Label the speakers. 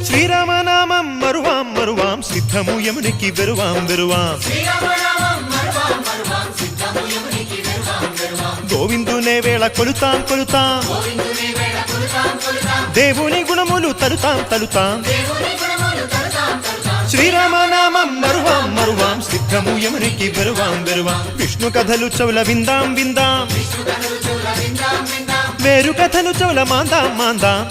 Speaker 1: శ్రీరామనామం మరువాం మరువాం సిద్ధము యమునికి వెరువాం వెరువాం గోవిందునే వేళ కొలుతాం కొలుతాం దేవుని గుణములు తలుతాం తలుతాం శ్రీరామనామం మరువాం మరువాం సిద్ధము యమునికి వెరువాం వెరువాం విష్ణు కథలు చెవుల విందాం విందాం వేరు కథలు చెవుల మాందాం మాందాం